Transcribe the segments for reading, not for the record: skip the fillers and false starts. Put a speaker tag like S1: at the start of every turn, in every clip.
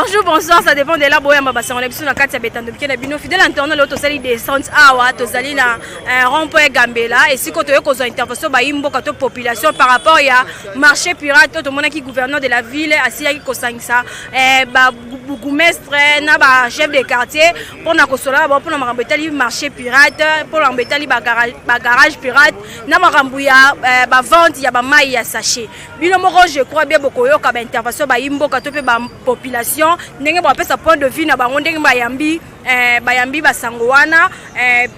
S1: bonjour, bonsoir, ça dépend de la boya mabasa. On est sur la carte Betando Bikena Bino fidèle internaute l'auto sali descente awa to sali na rond-point Gambela et si quand tu as intervention ba imbo ka to population par rapport ya marché pirate to mona ki gouverneur de la ville asi ya ki kosangisa ba bourgmestre na ba chef de quartier pour na kosola ba pour na makambetali marché pirate pour l'embetali ba garage pirate na makambu ya ba vente ya ba mai ya sachet. Bino moko je crois bien beaucoup yo ka ba intervention ba imbo ka to pe ba population ndenge ba pesa point de vue na bango ndenge bayambi basango wana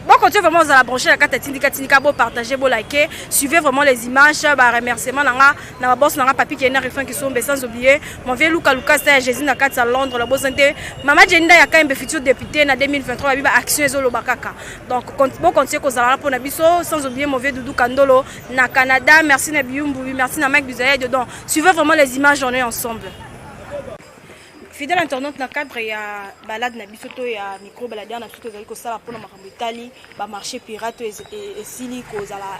S1: bon continuez vraiment à la brancher la carte tindika bo partager bo liker suivez vraiment les images ba remerciement nanga na ba boss nanga papi qui est na refrain qui sont sans oublier mon vieux Luka c'est Jésus na carte à Londres la boss santé mama Jenda ya Kambe futur député na 2023 ba action ezolo bakaka donc bon continuez ko zala pour na biso sans oublier mon vieux Doudou Kandolo na Canada merci na Biumbu merci na Mike Bizaye dedans suivez vraiment les images on est ensemble. Fidèle internaute na cadre ya balade na biso to ya micro balade na biso ezali ko sala pona makambo Italie ba marché pirate et sili ko zala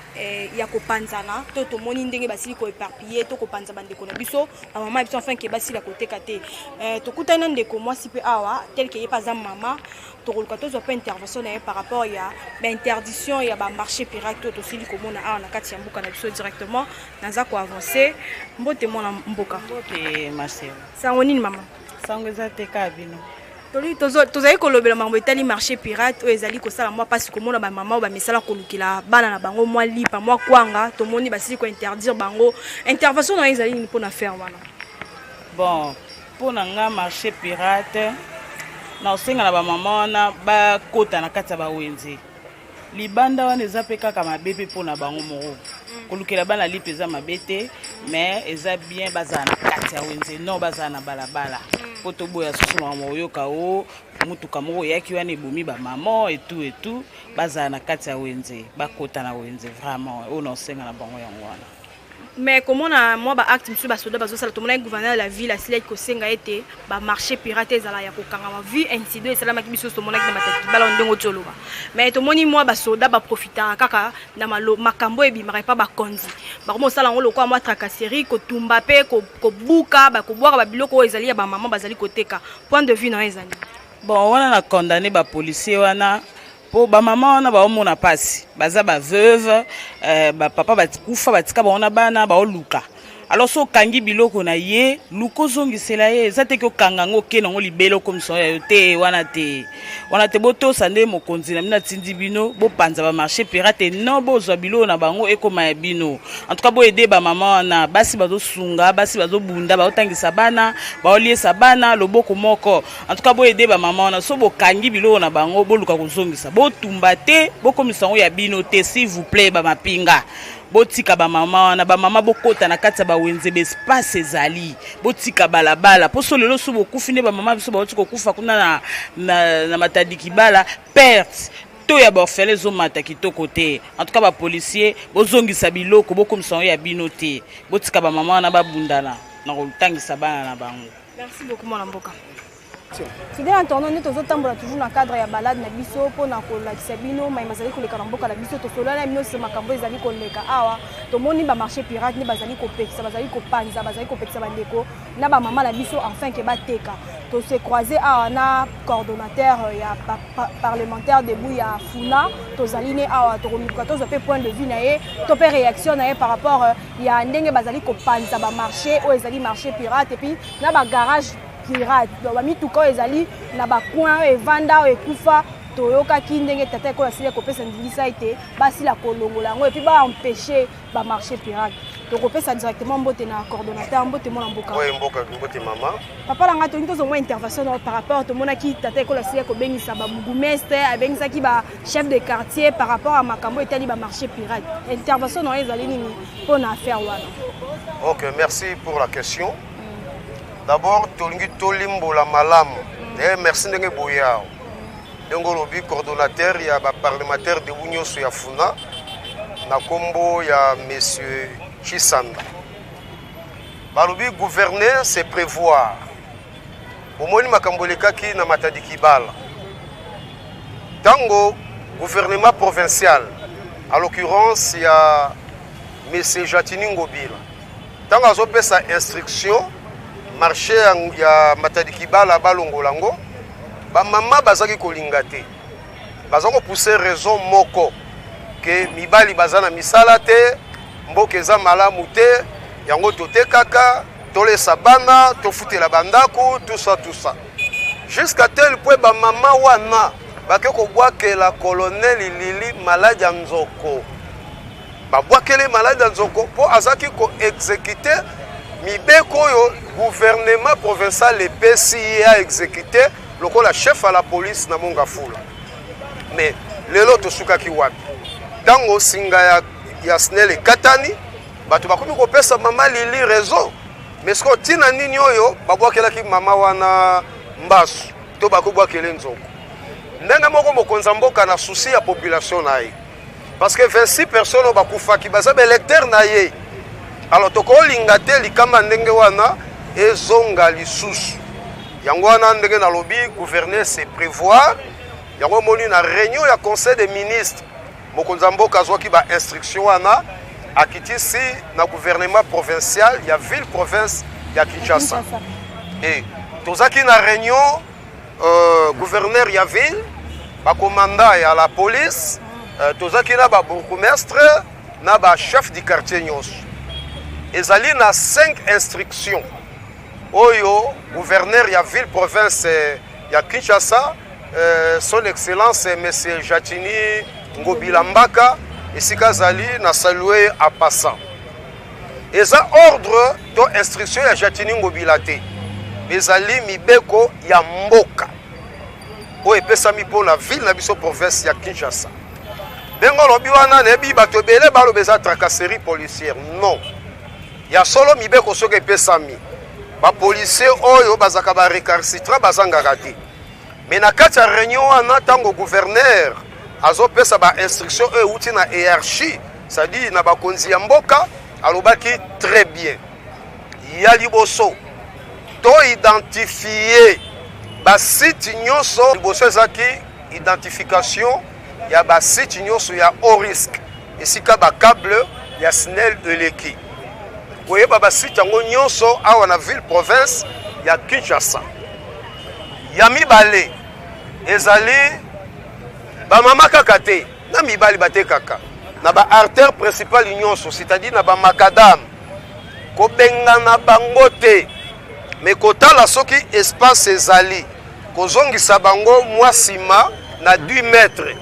S1: ya ko panzana to moni ndenge basili ko éparpiller to ko panza bandeko na biso ba mama biso enfin ke basila ko tekate to kutana ndeko moi si pe awa tel que pas mama to ko ka to zo pa intervention na par rapport ya ba interdiction ya ba marché pirate to sili ko mona awa na kati ya mboka na biso directement naza ko avancer mbote mona mboka
S2: mbote Marcel
S1: ça onini mama
S2: sangweza teka bino
S1: tozali kolobela mambo etali marché pirate oyo ezali kosala mwa pasi komona ba mama ba misala kolukila bana na bango mwa lipa mwa kwanga tomoni basili ko interdire bango intervention na ezali ni pona faire wana
S2: bon pona nga marché pirate na osenga na ba mama wana ba kota na kati ba wenze libanda wana eza pe kaka mabebe pona bango moko kolukela bana lipa eza mabete mais eza bien bazana na kati ya wenze non bazana na balabala poto boya susu mama oyoka o mutuka moko yaki wana ebomi ba mama et tout bazana na kati ya wenze bakota na wenze vraiment on osenga na bango yango wana.
S1: Mais comment na moi ba acte monsieur ba soda bazo sala to mona gouverneur de la ville asila ko senga été ba marché pirate ezala ya ko kanga ma vie incident et salama ki biso to mona ki mataki bala ndongo toloba mais to moni moi ba soda ba profiter kaka na makambo e bimara pa ba konzi ba ko sala ngolo kwa moi tracasserie ko tumba pe ko buka ba ko boire ba biloko ezali ya ba maman bazali ko teka point de vue na ezali
S2: bon wana na condamné ba policier wana po ba mama wana ba omona pasi baza ba veuve ba papa batikufa batika ba ona bana ba oluka alors so kangi biloko na ye luko zongisela ye zate ko kangango ke nango libelo comme son ya te wana te boto sande mokonzi na mina tindi bino bo panza ba marché pirate non bo zo bilo na bango ekoma ya bino en tout cas bo aider ba mama na basi bazo sunga basi bazo bunda ba otangisa bana ba oliesa bana loboko moko en tout cas bo aider ba mama na so bo kangi biloko na bango bo luka ko zongisa bo tumba te bo komisa ngo ya bino te s'il vous plaît ba mapinga botika ba mama bokota na kati ba wenze be espace ezali botika balabala poso lelo so bokufine ba mama biso ba kufa kuna na matadiki bala perte to ya ba orphelin zo mata kitoko te en tout cas ba policier bozongisa biloko bokomisa ya bino te botika ba mama na babundana na kolutangisa bana na bango.
S1: Merci beaucoup mon mboka. Fidèle internaute nous tozotambola toujours na cadre ya balade na biso pona kolakisa bino mai mazali koleka na mboka na biso tosolana bino se makambo ezali koleka awa tomoni ba marché pirate ni bazali kopekisa bazali kopanza bazali kopekisa bandeko na ba mama na biso enfin ke bateka to se croiser awa na coordonnateur ya parlementaire debout ya Funa tozali ne awa to komika tozo pe point de vue na ye to pe réaction na ye par rapport ya ndenge bazali kopanza ba marché o ezali marché pirate et puis na ba garage pirate ba mituka ezali na ba coin e vanda e kufa toyoka kindenge tata ko asile ko pesa ndilisa ite basi la kolongola ngo et puis ba empêcher ba marché pirate to ko pesa directement mbote na coordonnateur mbote mona mboka
S3: ouais mbote mama
S1: papa langa to ntozo mo intervention par rapport to mona ki tata ko asile ko bengisa ba bourgmestre abengisa ki ba chef de quartier par rapport à makambo etali ba marché pirate intervention no ezali nini pona affaire wana.
S3: OK, merci pour la question. D'abord, tolingi tolimbo la malam. Merci ndenge boya. Ndongo lobi coordonnateur ya ba parlementaire de Union ya Funa na kombo ya monsieur Chisanda. Balobi gouverner c'est prévoir. Bomoni makamboleka ki na matadiki bala. Tango gouvernement provincial à l'occurrence il y a monsieur Jatini Ngobila. Tango azopesa instruction marché ya Matadi Kibala balongolango ba mama bazaki kolinga te bazako pousser raison moko que mibali bazana misala te mboka eza malamu te yango totekaka tolesa bana tofutela bandako tout ça jusqu'à tel point ba mama wana bake kobwakela colonel Lili malade ya nzoko babwakele malade ya nzoko po azaki ko exécuter mibeko oyo gouvernement provincial epesi a exécuter lokola chef à la police na Mongafula mais lelo tosukaki wapi tango singa ya SNEL ekatani bato bakomi kopesa mama Lili raison mais sko tina nini oyo babwakelaki mama wana mbasu to bakobwakele nzoko ndenge moko mokonza mboka na souci ya population na ye parce que 26 personnes bakufaki baza belecteur na ye alors tokolinga te likamba ndenge wana ezonga lisusu yango wana ndenge na lobi gouverneur se prévoir yango moni na réunion ya conseil des ministres mokonza mboka azwaki ba instruction wana akitisi na gouvernement provincial ya ville province ya Kinshasa et tozaki na réunion gouverneur ya ville ba commandant ya la police tozaki na ba bourgmestre na ba chef du quartier nyonso ezali na 5 instructions oyo gouverneur ya ville province ya Kinshasa son excellence monsieur Jatini Ngobila Mbaka esika zali na saluer à passant eza ordre to instruction ya Jatini Ngobila te ezali mibeko ya mboka oyo epesami mpo na ville na biso province ya Kinshasa bengo lobi wana nebi bato ebele baloba eza tracasserie policière non ya solo mibeko soki epesami bapolisier oyo bazaka barecalcitrant bazangaka te mais na kati ya réunion wana ntango gouverneur azopesa bainstruction oyo euti na hiérarchie c'est-à-dire na bakonzi ya mboka alobaki très bien ya liboso to identifier basite nyonso liboso ezaki identification ya basite nyonso ya haut risque esika bakable ya SNEL eleki koyeba basite yango nyonso awa na ville province ya Kinshasa ya mibale ezali bamama kaka te na mibali bate kaka na ba artère principale nyonso c'est-à-dire na ba makadam kobengana bango te mais kotala soki espace ezali kozongisa bango mwa sima na 10 mètres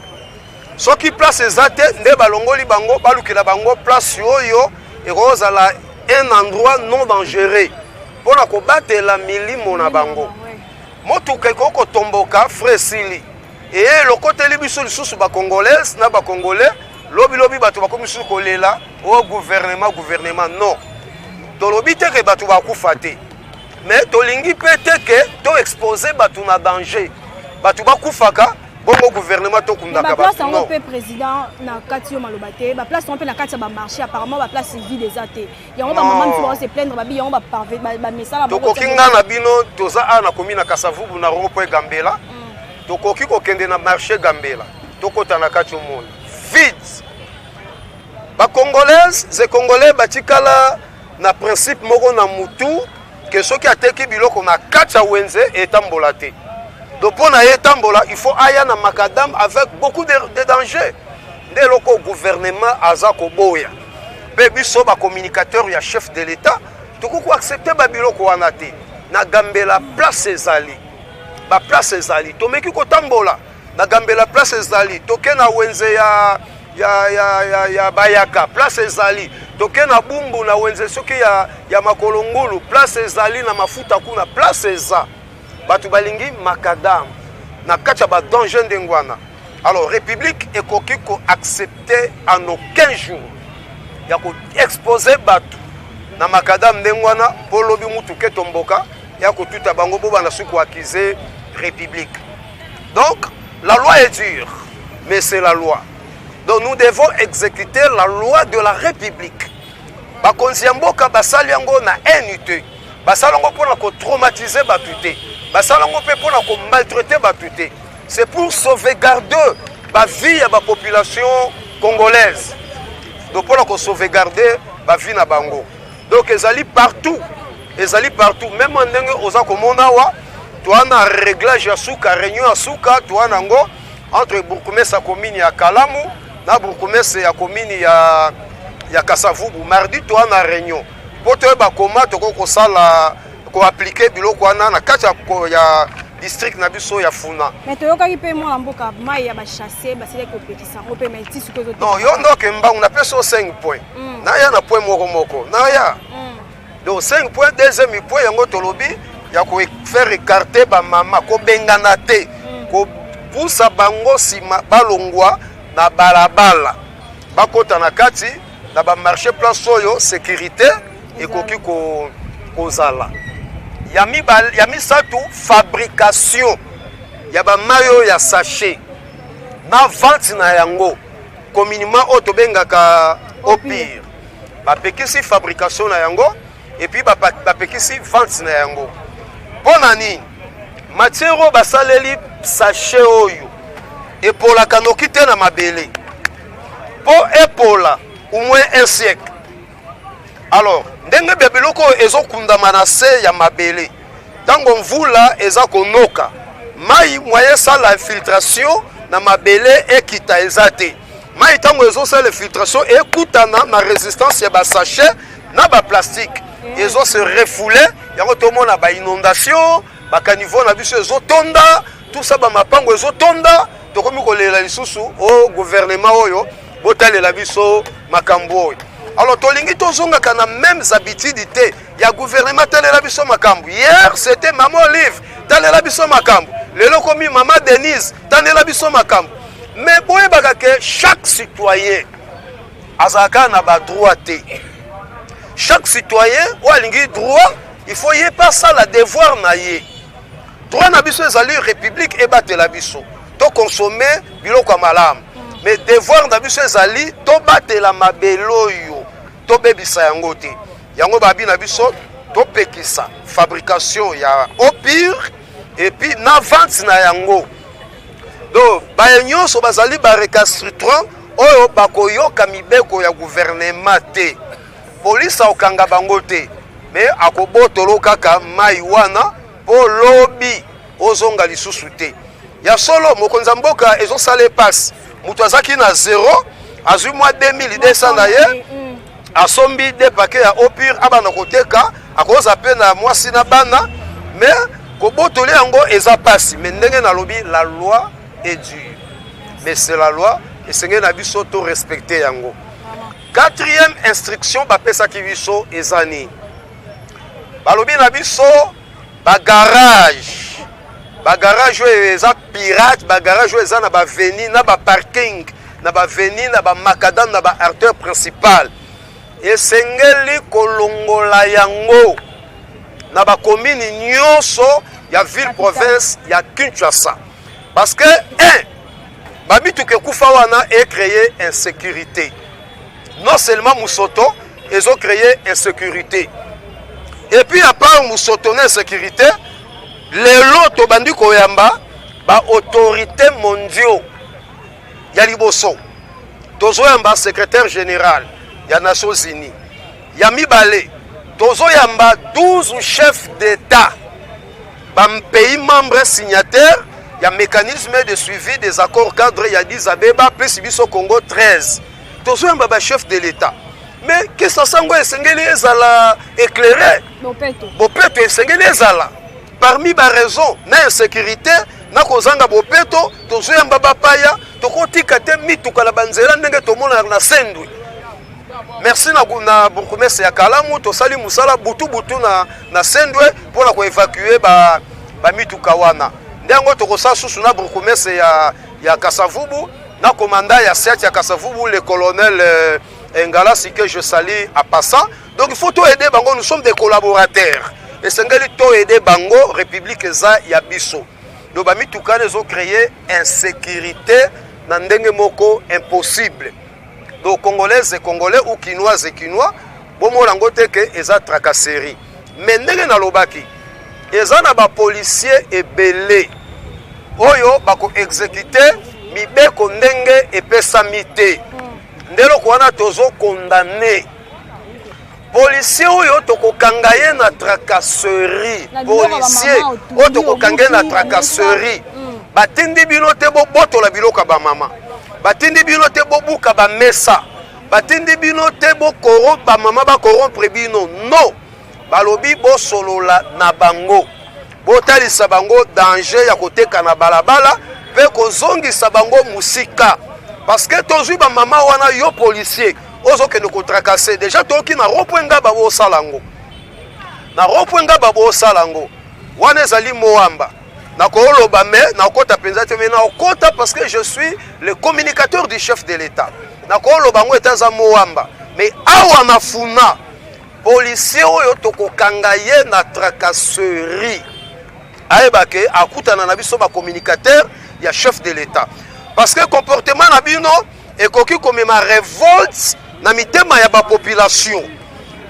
S3: soki place eza te nde balongoli bango balukela bango place oyo ekozala un endroit non dangereux mpona kobatela milimo na bango motuka ekoko tomboka fresili eye lokoteli biso lisusu bacongolaise na bacongolais lobi bato bakomi lisusu kolela o gouvernement non tolobi te ke bato bakufa te mais tolingi mpe te ke to expose bato na danger bato bakufaka bongo gouvernement tokundaka bato non
S1: pe président na kati yo maloba te ba place on pe na kati ya ba marché apparemment ba place vide eza te yango ba maman mfo se plaindre ba bi yango ba parvé ba messala ba
S3: tokokinga na bino toza ana komi na Kasavubu na rond-point Gambela tokoki kokende na marché Gambela tokota na kati omona vide ba congolaise ze congolais batikala na principe moko na mutu que soki ateki biloko na kati ya wenze etambola te donc pour na etambola il faut aya na makadam avec beaucoup de danger nde loko gouvernement aza koboya pe biso ba communicateur ya chef de l'état tokoko accepter ba biloko wana te na Gambela place ezali ba place ezali tomeki kotambola na Gambela place ezali toke na wenze ya Bayaka place ezali toke na Bumbu na wenze soki ya Makolongulu place ezali na mafuta kuna place eza batu balingi makadam na kacha ba danger ndengwana alors république ekoki ko accepter en aucun jour ya ko exposer batu na makadam ndengwana polobi mutu ke tomboka ya ko tuta bango bo bana suku accuser république donc la loi est dure mais c'est la loi donc nous devons exécuter la loi de la république bakonzi ya mboka basali yango na unité basali yango pona ko traumatiser batu te basali yango pe pona ko maltraiter batu te c'est pour sauvegarder la vie de la population congolaise donc pona ko sauvegarder la vie na bango donc ezali partout ezali partout même ndenge oza komona wa toana réglage ya suka réunion ya suka toana ngo entre bourgmestre ya commune ya Kalamu na bourgmestre ya commune ya Kasavubu mardi toana réunion po toyeba koma tokokosala koappliquer biloko wana na kati ya district na biso ya Funa.
S1: Mais toyokaki pe mwana mboka mai ya ba chasser ba sele kopekisa ngo pe mai tisu ko zo.
S3: Non, yo ndoke mbangu na peso 5 points. Na ya na point moko. Na ya. Donc 5 points deuxième point yango tolobi ya ko faire écarter ba mama ko bengana te. Ko poussa bango sima balongwa na balabala. Bakota na kati na ba marché place oyo sécurité ekoki ko zala. Yami satu fabrication ya ba mayo ya sachet na vente na yango communément auto bengaka au pire ba pekisi fabrication na yango et puis ba pekisi vente na yango pona nini matière basaleli sachet oyo epola kanoki te na mabele po epola au moins un siècle. Alors ndenge bebiloko ezokunda manase ya mabele tango mvula eza konoka mai moyen sala infiltration na mabele ekita ezate mai tango ezosala infiltration ekutana na résistance ya ba sachet na ba plastique ezo se refouler yango tomona ba inondation ba caniveau na biso ezotonda tout ça ba mapango ezotonda tokomi kolela lisusu au gouvernement oyo botalela biso makambo oyo. Alors tolingi tozonga kana mêmes habitudes te ya gouvernement talela biso makambo. Hier c'était maman Olive talela biso makambo. Lelo komi maman Denise talela biso makambo. Mais boye baka que chaque citoyen azaka na ba droit te. Chaque citoyen ou alingi droit, il faut y pas ça la devoir na ye. Droit na biso ezali république e batela biso. To consommer biloko malamu. Mais devoir na biso ezali to batela mabelo yo. To bebisa yango te. Yango babi na biso to pekisa fabrication ya au pire et puis na vente na yango. Donc ba nyonso bazali ba recalcitrant oyo bakoyoka mibeko ya gouvernement te. Police okanga bango te. Mais akobotolo kaka mai wana po lobby ozonga lisusu te. Ya solo mokonza mboka ezosala passe. Mutu azaki na 0 azui mwa 2200 na ye asombi de paquet ya opure abana koteka akoza pe na mwasi na bana mais kobotoli yango eza pasi mais ndenge na lobi la loi est dure mais c'est la loi et senge na biso to respecter yango. Quatrième instruction bapesaki biso ezani balobi na biso ba garage eza pirate ba garage eza na ba veni na ba parking na ba veni na ba macadam na ba artère principale esengeli kolongola yango na ba commune nyonso ya ville province ya Kinshasa parce que babitu ke kufa wana e créer insécurité. Non seulement Musoto ils ont créé insécurité et puis à part Musoto na insécurité lelo to bandi koyamba ba autorité mondiaux ya liboso tozoyamba secrétaire général ya Nations Unies ya mibale tozoyamba 12 chefs d'état ba pays membres signataires ya mécanisme de suivi des accords cadres ya Addis Abeba plus biso Congo 13 tozoyamba ba chef de l'état mais qu'est-ce que sango esengeli ezala éclairé bopeto esengeli ezala parmi ba raison na insécurité na kozanga bopeto tozoyamba bapaya tokotika te mituka la banzela ndenge tomona na Sendwe. Merci na bourgmestre ya Kalamu tosali musala butu na Sendwe pour ko évacuer ba mituka wana. Ndengo tokosa susu na bourgmestre ya Kasavubu na commandant ya siège ya Kasavubu le colonel Engala si que je salue à passant. Donc il faut tout aider bango, nous sommes des collaborateurs. Et sengeli to aider bango république za ya biso. Donc ba mituka les ont créé insécurité na ndenge moko impossible. Donc congolais et congolais ou quinois et quinois bomo lango te que eza tracasserie. Mais ndenge na lobaki eza na ba policier ebele oyo bako exécuter mibeko ndenge epesa mité ndelo kwana tozo condamné policier oyo tokokanga ye na tracasserie policier oyo tokokanga ye na tracasserie batindi bino te bobotola biloko ya bamama batindi bino te bobuka bamesa batindi bino te bamama bakorompre bino no balobi bosolola na bango botalisa bango danger ya koteka na balabala mpe kozongisa bango musika parce que tozwi bamama wana yo policier ozokende kotrakase déjà toki na ropwenga babosalango na ropwenga babosalango wana ezali moamba nakoloba me nakota penza te me nakota parce que je suis le communicateur du chef de l'État nakoloba ngo etaza moamba mais awa na funa policier oyo tokokanga ye na tracasserie ayebake akutana na biso ba communicateur ya chef de l'État parce que comportement na bino ekoki komema révolte na mitema ya ba population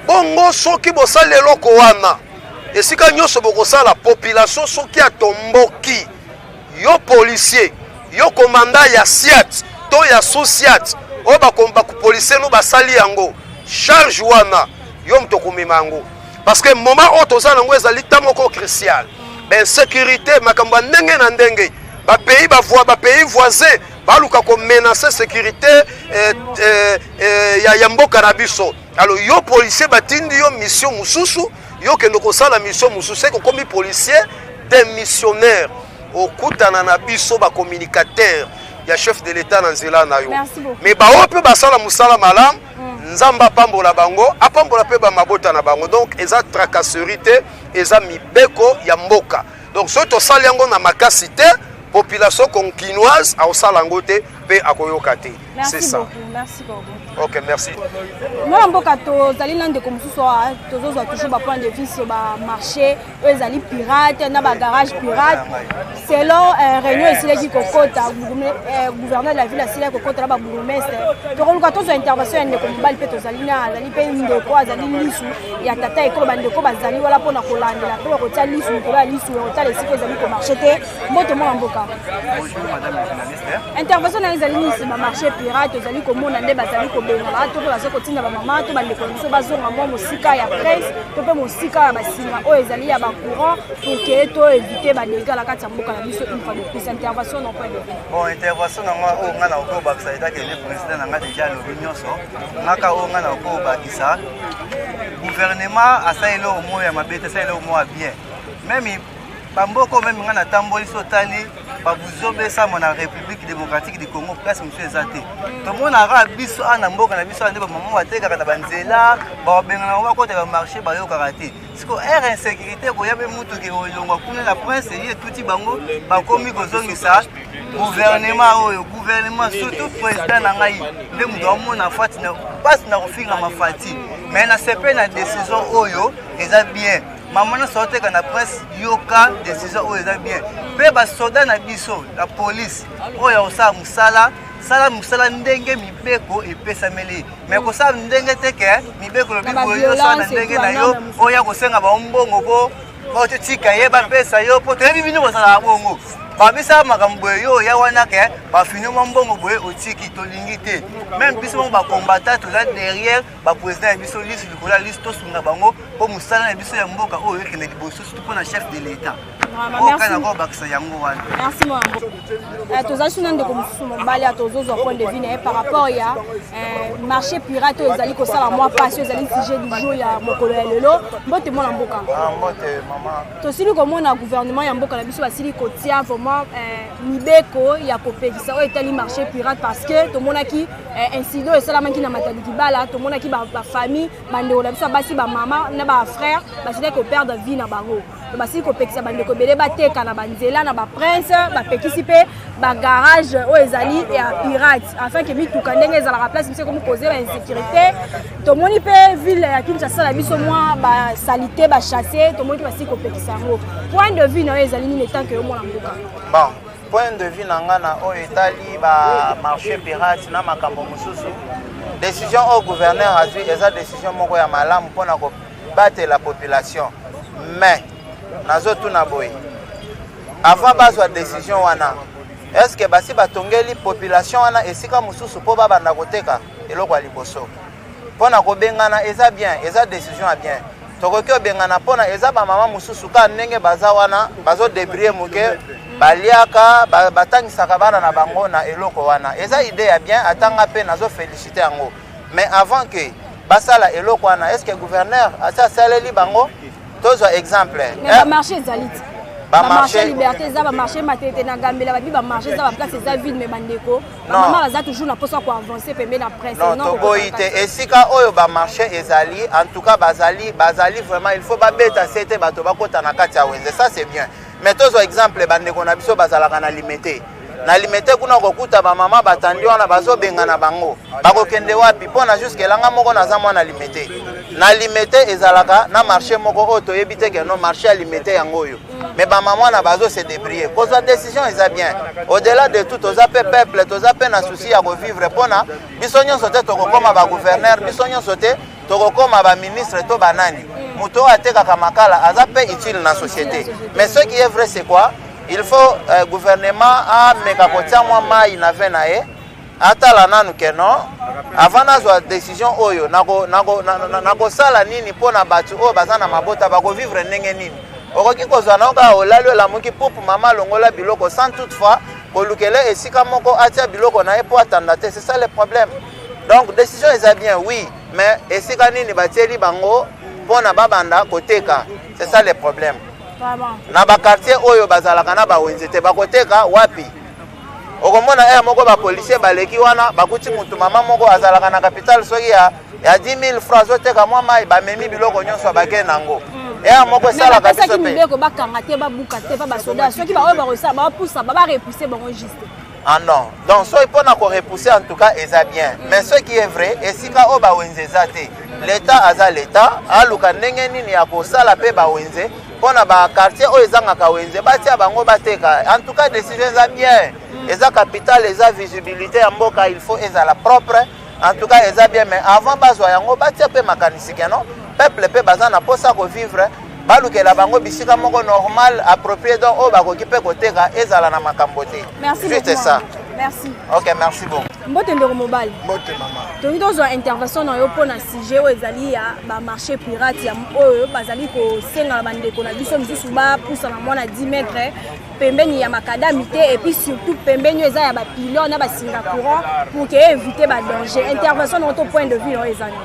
S3: bongo soki bosala eloko wana esika nyonso bokosala population soki atomboki yo policier yo commandant ya SIAT to ya sous-SIAT o bakomba ku policier no basali yango charge wana yo mtokomema yango parce que moment o tozala ngo ezali tamoko crucial ben sécurité makambo ndenge na ndenge ba pays voisins baluka ko menacer sécurité ya mboka na biso alors yo policier batindi yo mission mususu yo kendo kosala mission mususu ko komi policier démissionnaire okutana na biso ba communicateur ya chef de l'État na nzela na yo mais ba ope basala musala malam nzamba pambola bango apambola pe ba mabota na bango donc eza tracasserie te eza mibeko ya mboka donc so to sali yango na makasi te population conquinoise a osalango te pe akoyoka te c'est ça
S1: merci beaucoup
S3: OK merci
S1: moi mboka to zali nande comme soir tozozo toujours ba point de vue sur ba marché eux zali pirate na ba garage pirate selon réunion ici qui kokota gouverneur de la ville asile kokota ba bourgmestre to ko tozo intervention ne ko mbali pe to zali na zali pe ndeko azali lisu ya tata ekolo ba ndeko bazali wala pona kolandela to ko tali lisu ko ba lisu o tali siko zali ko marché te mbote mo mboka
S4: bonjour madame la journaliste
S1: intervention na zali ni ba marché pirate zali ko mona nde bazali ko benga to ba soko tinda ba mama to ba ndeko so bazonga mo musika ya presse to pe musika ya basinga o ezali ya ba courant pour que to éviter ba dégâts la kati ya mboka na biso une fois de plus intervention non pas de
S4: bon intervention na moi o ngana ko ba saida ke le président na nga déjà lo nyonso ngaka o ngana ko ba kisa gouvernement asailo o mo ya mabete asailo o mo bien même bamboko même ngana tamboli sotali babuzobe sa mona République démocratique du Congo place monsieur Zate to mona ra biso ana mboka na biso ande ba maman wateka na banzela ba bengana ba ko te ba marché ba yo karate siko air insécurité ko yabe mutu ke olongwa kuna la prince ye tuti bango ba komi ko zongisa gouvernement surtout président na ngai nde mutu amona fati na passe na kofinga mafati mais na sepe na décision oyo eza bien maman na sorte que na presse yoka décision oyo eza bien pe ba soldat na biso la police oyo osala musala ndenge mibeko epesameli mais ko sa ndenge te ke mibeko lobi oyo sana ndenge na yo oya kosenga ba mbongo bo ba tika ye ba pesa yo po te bibino bosala bongo babisa makambo yo ya wana ke ba fini mbongo boye otiki to lingite même biso ba combattant to là derrière ba président biso liste likola liste to sunga bango po musala na biso ya mboka oyo ekene liboso surtout pour na chef de l'État.
S1: Merci moi. Toza shuna ndeko mususu mobali atozozo point de vue par rapport ya marché pirate ezali ko sala moi passe ezali sujet du jour ya mokolo ya lelo mbote mona mboka.
S4: Mbote mama.
S1: Tosili ko mona gouvernement ya mboka na biso basili ko tia vraiment mibeko ya kopekisa o etali marché pirate parce que to mona ki incident esala manki na matadi kibala to mona ki ba famille bande na biso basi ba mama na ba frère basili ko perdre vie na bango. Basili ko pekisa bande ko bele bateka na banzela na ba prince ba pekisi pe ba garage o ezali ya pirate afin que mituka ndenge ezala place biso comme causer la insécurité to moni pe ville ya Kinshasa la biso moi ba salité ba chasser to moni basili ko pekisa ngo point de vue na ezali ni tant que yo mona mboka
S5: bon point de vue na ngana o etali ba marché pirate na makambo mususu décision au gouverneur a dit eza décision moko ya malamu pona ko battre la population mais nazo tuna boy avant bazwa décision wana est-ce que basi batongeli population wana esika mususu po baba na koteka eloko liboso pona ko bengana eza bien eza décision a bien tokoki obengana pona eza ba mama mususu ka ndenge baza wana bazo débrouiller moke baliaka batangisaka bana na bango na eloko wana eza idée ya bien atanga pe nazo féliciter yango mais avant que basala eloko wana est-ce que gouverneur asa saleli bango tozo exemple
S1: mais marché zalit
S5: ba
S1: marché liberté za ba marché matete na gambela ba marché za ba place za vide mais bandeko maman baza toujours na posa ko avancer pembe na presse
S5: non to boité esika oyo ba marché ezali en tout cas bazali vraiment il faut ba beta c'était bato bakota na kati ya wenze ça c'est bien mais tozo exemple bandeko na biso bazalaka na limité kuna kokuta ba mama batandi wana bazo benga na bango bakokende wapi pona jusque langa moko na za mwana limité na limité ezalaka na marché moko oto yebite ke no marché à limité yango yo mais ba mama na bazo se débrouiller cause la décision eza bien au-delà de tout oza pe peuple toza pe na souci ya ko vivre pona biso nyonso te tokokoma ba gouverneur biso nyonso te tokokoma ba ministre to banani muto atekaka makala aza pe utile na société mais ce qui est vrai c'est quoi il faut gouvernement a mekakotia mwa mai na vena e atala nanu keno avant nazwa décision oyo nako sala nini pona batu oyo baza na mabota bako vivre ndenge nini okoki kozwa naoka olali olamuki pupu mama longola biloko sans toutefois kolukele esika moko atia biloko na ye po atanda te c'est ça le problème donc décision eza bien oui mais esika nini batieli bango pona babanda koteka c'est ça le problème na ba quartier oyo bazalaka na ba wenzete bakoteka wapi okomona moko ba policier baleki wana bakuti mutu mama moko azalaka na capital soki ya 10 000 francs oteka mwa mai bamemi biloko nyonso bakende nango moko sala kabisa pe
S1: mbeko bakanga te babuka te ba soda soki ba oyo bakosa ba poussa ba repousser bango juste
S5: ah non donc so ipona ko repousser en tout cas eza bien mais ce qui est vrai esika o ba wenzeza te l'état aza l'état aluka ndenge nini ya kosala pe ba wenze pona ba quartier oyo ezangaka wenze batia bango bateka en tout cas décision eza bien eza capital eza visibilité ya mboka il faut ezala propre en tout cas eza bien mais avant bazwa yango batia pe makanisi keno peuple pe baza na posa ko vivre balukela bango bisika moko normal approprié donc oyo bakoki pe koteka ezala na makambo te juste ça
S1: merci
S5: ok merci beaucoup
S1: mbote ndeko mobali
S3: mbote mama
S1: tongi tozwa intervention na yo mpona sujet oyo ezali ya bamarché pirate ya oyo bazali kosenga na bandeko na biso misusu bapusa na mwana 10 mètres pembeni ya makadami te et puis surtout pembeni oyo eza ya bapilon na basinga courant pour que éviter badanger intervention na to point de vue oyo ezali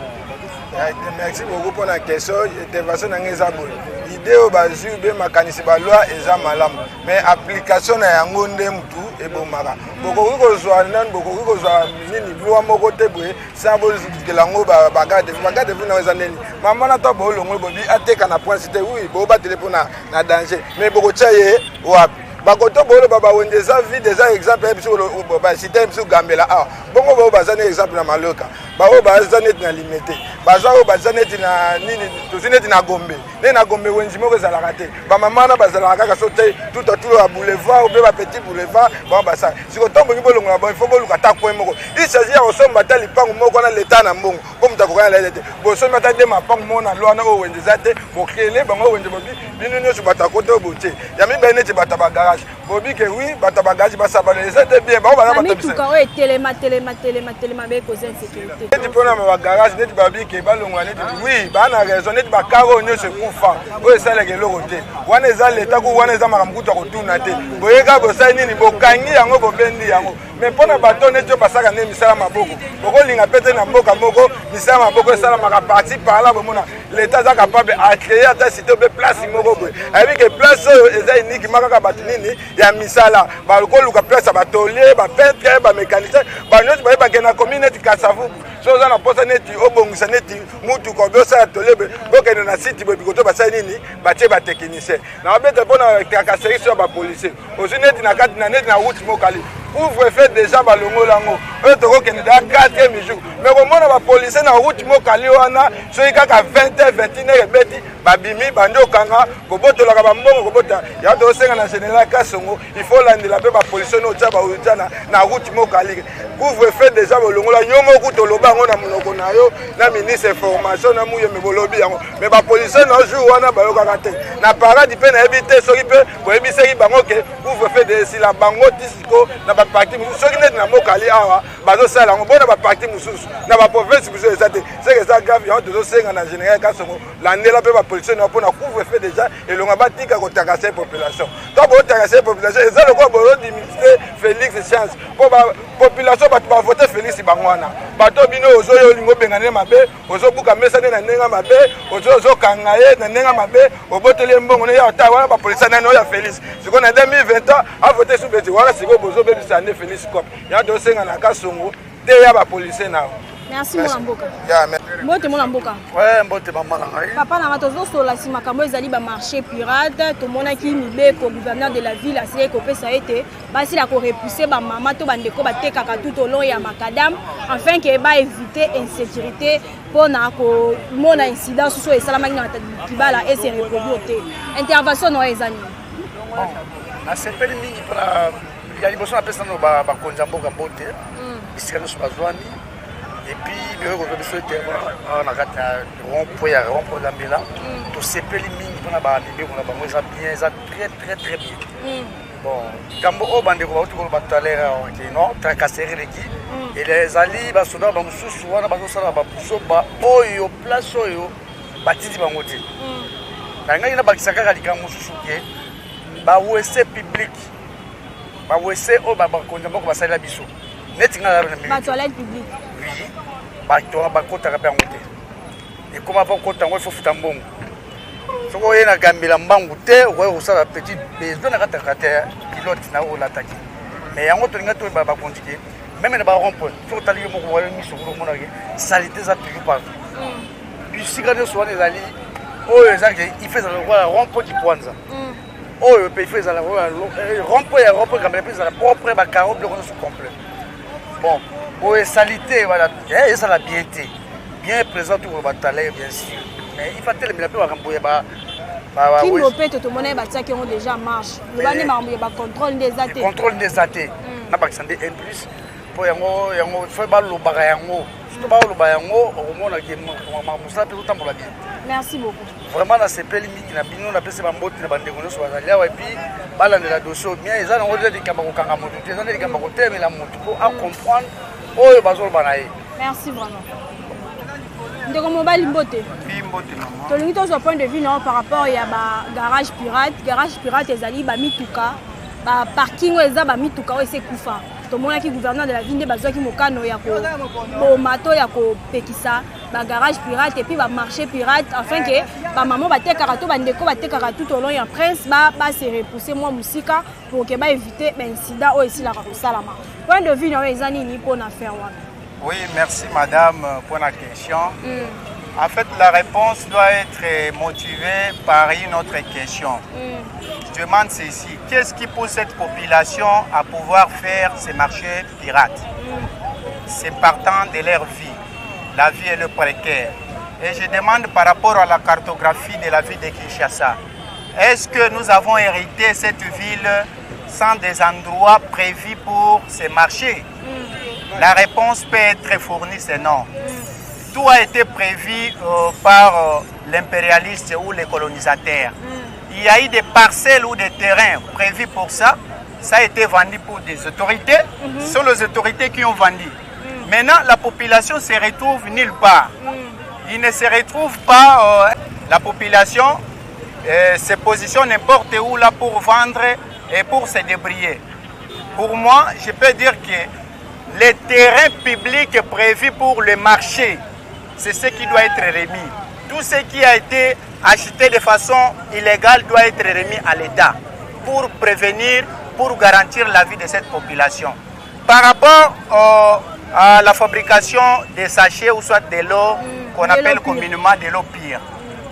S3: merci beaucoup pour la question intervention na ngeza boy idée au bazui be makanisi ba loi eza malamu mais application na yango nde mutu ebomaka bokoki kozwa nani bokoki kozwa nini loi moko te boye sans bokelango bagade vous na eza nini mama na to bolongo bobi ateka na point cité oui bo ba téléphone na danger mais bokotia ye wapi bakoto bolo baba wendeza vie des exemples biso ba cité biso gambela bongo bo bazane exemple na maloka bao bazane na limité bazao bazane na nini tozine na gombe ne na gombe wenzi moko za la raté ba mama na bazala kaka sauter tout autour à boulevard ou ba petit boulevard bon ba ça siko tombo ki bolongo ba il faut boluka ta point moko il s'agit ya osomba ta lipango moko na l'état na mbongo comme takoka la l'état bo somba ta de mapango mona lwa na o wendeza te bo kele bango wenze bobi bino nyoso batakoto bote ya mi bene te bataba garage bobi que oui bataba garage ba sabaleza te bien ba ba
S1: bataba tuka o telema be cause insécurité
S3: neti pona ma garage neti babi ke balongwa neti oui bana raison neti ba karo nyoso kufa o esala ke loko te wana eza l'état ko wana eza makambo to ko tuna te boyeka bo sai nini bokangi yango bobendi yango mais pona bato neti basaka ne misala maboko boko linga pete na mboka moko misala maboko esala maka parti par là bomona l'état za capable à créer ata cité be place moko boy avec que place eza unique makaka bato nini ya misala ba ko luka place ba tolier ba peintre ba mécanicien ba nyoti ba ke na communauté kasavu so za na posa neti obongisa neti mutu ko be sa tolier boke na site bo bikoto ba sa nini ba tie ba technicien na ba bete pona ka service ba policier aussi neti na kati na neti na route mokali ouvre fait déjà balongo lango eux toko kende da 4e jour mais comment ba policier na route mokali wana so ikaka 20h 21h beti
S6: babimi bandi okanga kobotolaka bambongo kobota ya tosenga na général Kasongo il faut landela pe bapolisier no tia bautia na route mokalike couvre-feu déjà bolongola nyomo kutoloba ngo na monoko na yo na ministre information na muye me bolobi yango mais bapolisier no jour wana bayokaka te na paradi pe na ebite soki pe boyebiseki bango ke couvre-feu de sila bango tisiko na baparti mosusu soki neti na mokali awa bazosala yango bona baparti mosusu na baprovince mosusu eza te seke eza grave yango tozosenga na général Kasongo landela mpe bapolisier na mpona couvre-feu déjà elonga batika kotakasa population to botakasa population eza lokola bolodiministre Félix Chance mpo population bato bavote Félix bango wana bato bino ozoyo olingo obengane mabe ozobuka mesa nde na ndenge mabe ozokanga ye na ndenge mabe oboteli mbongo ne ya ota wana bapolisier nani oyo ya Félix sikoyo na 2020 avote subeti wana sikoyo bozobebisa nde Félix Cop ya tosenga na Kasongo te ya bapolisier nao.
S1: Merci mon mboka. Mbote mon mboka.
S7: Ouais, mbote maman ngai.
S1: Papa na tozo sola si makambo ezali ba marché pirate, to mona ki mibeko gouverneur de la ville asile ko pesa été, basi la ko repousser ba maman to bandeko ba tekaka tout au long ya makadam afin que ba éviter insécurité pona ko mona incident so esalama na kibala et se reproduire. Intervention no ezani.
S7: Bon, na sepeli mingi para ya liboso na pesa no ba konja mboka mbote. Isikano so bazwani. Et puis, le on a rond-point Gambela. Tout ces pays on a bien, ça très très très bien. Bon, Gambo Obande, tout à l'heure, non, tracasserie les qui. Et les alliés, bah, soudain, bah, sous souvent, bah, ça va, bah, oyo, place oyo, bâtiment bangoté. Nanga ina bakisaka kalika mususu ke, bah, OSC public, bah, OSC, oh, bah, konja mboko basali la biso. Netinga la
S1: toilette publique.
S7: Oui, batora bakota ka bango te. Et comment va kota ngo faut futa mbongo. Soko yena gambela mbangu te, oyo osala petit besoin na kata kata pilote na o l'attaquer. Mais yango to ngato ba kondike. Même na ba rond-point, soko tali yo moko wala miso ko mona ke salité za toujours pas. Puis si gade so wana ezali oyo ezaki il fait la rond-point qui poinza. Oyo pe fait la rond-point gambela pe za propre ba carreau de renou complet. Bon, pour les saletés, voilà, et ça la bienté. Bien présent pour le bataille, bien sûr. Mais il faut tellement la paix
S1: qui nous peut tout le monde est qui ont déjà marche. Le bani m'a contrôle des athées.
S7: Contrôle des athées. N'a pas que ça des un plus. Pour yango faut pas le barayango. Surtout pas le barayango, au moins la game, on m'a montré tout le temps pour la bien.
S1: Merci beaucoup.
S7: Vraiment dans ces pays limite na bino na pese ba mbote na bande kono so bazali et puis bala de la dosso bien ils ont rodé des kamako kanga moto ils ont des kamako te mais la moto pour comprendre oyo bazol banaye.
S1: Merci vraiment. Ndeko mobali mbote.
S6: Oui mbote maman.
S1: Tolingi to so point de vue non par rapport ya ba garage pirate ezali ba mituka ba parking eza ba mituka o ese kufa. Tomona ki gouverneur de la ville bazwa ki mokano ya ko bomato ya ko pekisa ba garage pirate et puis ba marché pirate afin que ba maman ba tekaka to bandeko ba tekaka tout au long ya prince ba se repousser moi musika pour que ba éviter ba incident o ici la ko salama. Point de vue no ezani ni pour na faire wana.
S5: Oui, merci madame pour la question. En fait, la réponse doit être motivée par une autre question. Je demande ceci, qu'est-ce qui pousse cette population à pouvoir faire ces marchés pirates? C'est partant de leur vie. La vie est le précaire. Et je demande par rapport à la cartographie de la ville de Kinshasa, est-ce que nous avons hérité cette ville sans des endroits prévus pour ces marchés? La réponse peut être fournie, c'est non. Tout a été prévu par l'impérialiste ou les colonisateurs. Il y a eu des parcelles ou des terrains prévus pour ça. Ça a été vendu pour des autorités. Ce sont les autorités qui ont vendu. Maintenant, la population se retrouve nulle part. Il ne se retrouve pas. La population se positionne n'importe où là pour vendre et pour se débrouiller. Pour moi, je peux dire que les terrains publics prévus pour le marché, c'est ce qui doit être remis. Tout ce qui a été acheté de façon illégale doit être remis à l'État pour prévenir, pour garantir la vie de cette population. Par rapport à la fabrication des sachets ou soit de l'eau qu'on appelle communément de l'eau pire,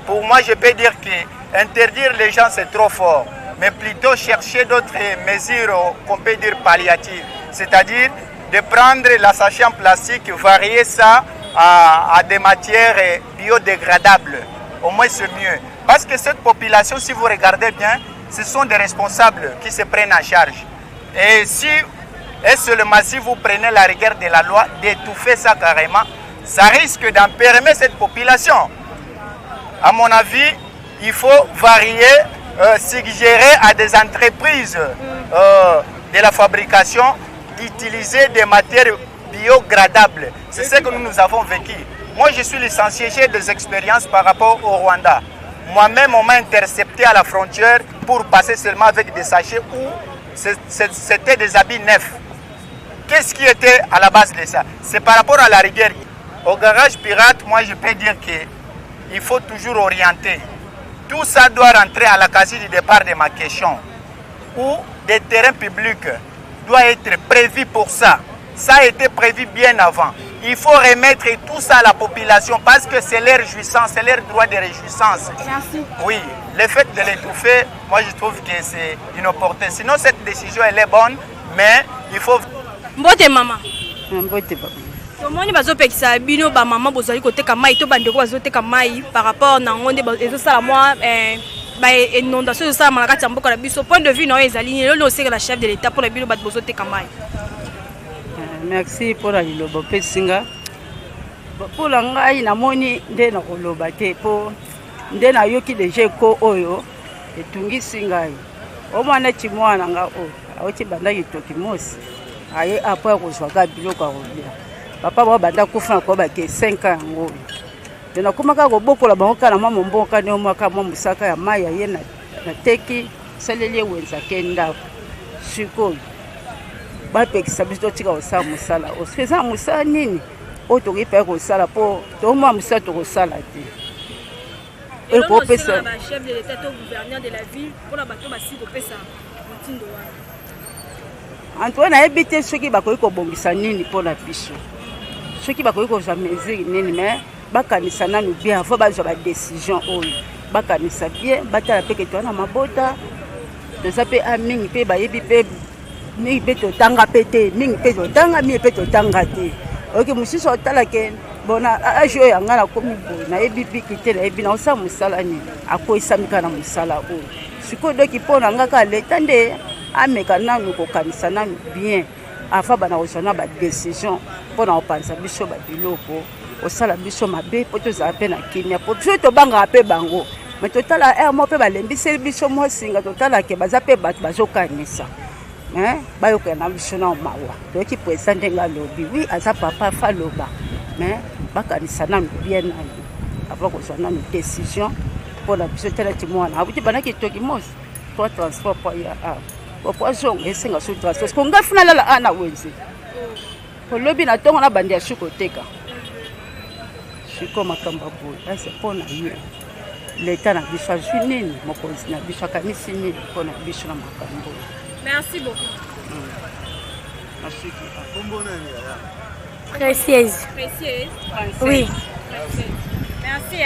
S5: pour moi je peux dire que interdire les gens c'est trop fort, mais plutôt chercher d'autres mesures qu'on peut dire palliatives, c'est-à-dire de prendre la sachet en plastique, varier ça à des matières biodégradables. Au moins c'est mieux.
S4: Parce que cette population, si vous regardez bien, ce sont des responsables qui se prennent en charge. Et seulement si vous prenez la rigueur de la loi, d'étouffer ça carrément, ça risque d'empermer cette population. À mon avis, il faut varier, suggérer à des entreprises de la fabrication d'utiliser des matières biogradables. C'est ce que nous avons vécu. Moi, je suis licencié, j'ai des expériences par rapport au Rwanda. Moi-même, on m'a intercepté à la frontière pour passer seulement avec des sachets où c'était des habits neufs. Qu'est-ce qui était à la base de ça? C'est par rapport à la rigueur. Au garage pirate, moi, je peux dire qu'il faut toujours orienter. Tout ça doit rentrer à la case du départ de ma question. Où des terrains publics doivent être prévus pour ça. Ça a été prévu bien avant. Il faut remettre tout ça à la population parce que c'est leur jouissance, c'est leur droit de réjouissance.
S1: Merci.
S4: Oui, le fait de l'étouffer, moi je trouve que c'est inopportun. Sinon cette décision elle est bonne, mais il faut...
S1: Mbote maman.
S8: Mbote papa.
S1: Tomoni bazopekisa bino ba maman bozali koteka mai to bandeko bazoteka mai par rapport na ngonde ezosala moi ba inondation ezosala na kati ya mboka na biso. Point de vue na ezali lelo no seka la chef de l'état pour na bino bato bozoteka mai.
S8: Merci pour la liloba pesinga. Pour la ngai namoni nde na koloba te po nde na yoki deje ko oyo etungisi ngai. O mwana chimwana nga o awoti banda yitoki mosi. Aye après kozwaka biloko akolia. Papa ba banda kufa ko ba ke 5 ans ngo. De na komaka ko bokola bango kana mama mboka ne omaka mwa musaka ya mai ye na teki saleli wenza kenda. Sikoyo bapekisa biso tika kosala mosala oseza mosala nini oyo tokoki kosala mpo tomwa mosala tokosala te ekopesa
S1: chef de l'état to gouverneur de la ville mpona bato basi kopesa motindo wana
S8: antoine nayebi te soki bakoki kobongisa nini mpona biso soki bakoki kozwa mesure nini me bakanisa nanu bien fo bazwa badécision oyo bakanisa bien batala mpe ke towana mabota toza mpe amingi mpe bayebi mpe mingi pe totanga pe te mingi pe totanga mingi pe totanga te oke mosusu otalake bona age oyo yanga nakomi boye nayebi biki te nayebi na osala mosala nini akoyisami kaka na mosala oyo sikoyo doki mpo na nga kaka leta nde ameka nanu kokanisa nanu bien afa bana kozwa na badécision mpo na kopanza biso babiloko osala biso mabe mpo tozala mpe na kimia po biso tobangaka mpe bango me totala mo mpe balembiseli biso mosinga totalake baza mpe bato bazokanisa bayokoya na biso na mawa toyoki poesa ndenge alobi wi aza papa fa loba me bakanisa nanu bien nanu ava kozwa nanu décision mpona biso telati mwana abuti banaki toki mosi to transport po ya po zongo esenga so transport ko nga funa lala ana wenze kolobi na tongo na bandi ya suko teka siko makamba boye ase mpona ye leta na biso azwi nini mokonzi na biso akanisi nini mpona biso na makambo.
S1: Merci beaucoup.
S8: Merci.
S1: Précieuse. Précieuse. Oui. Merci.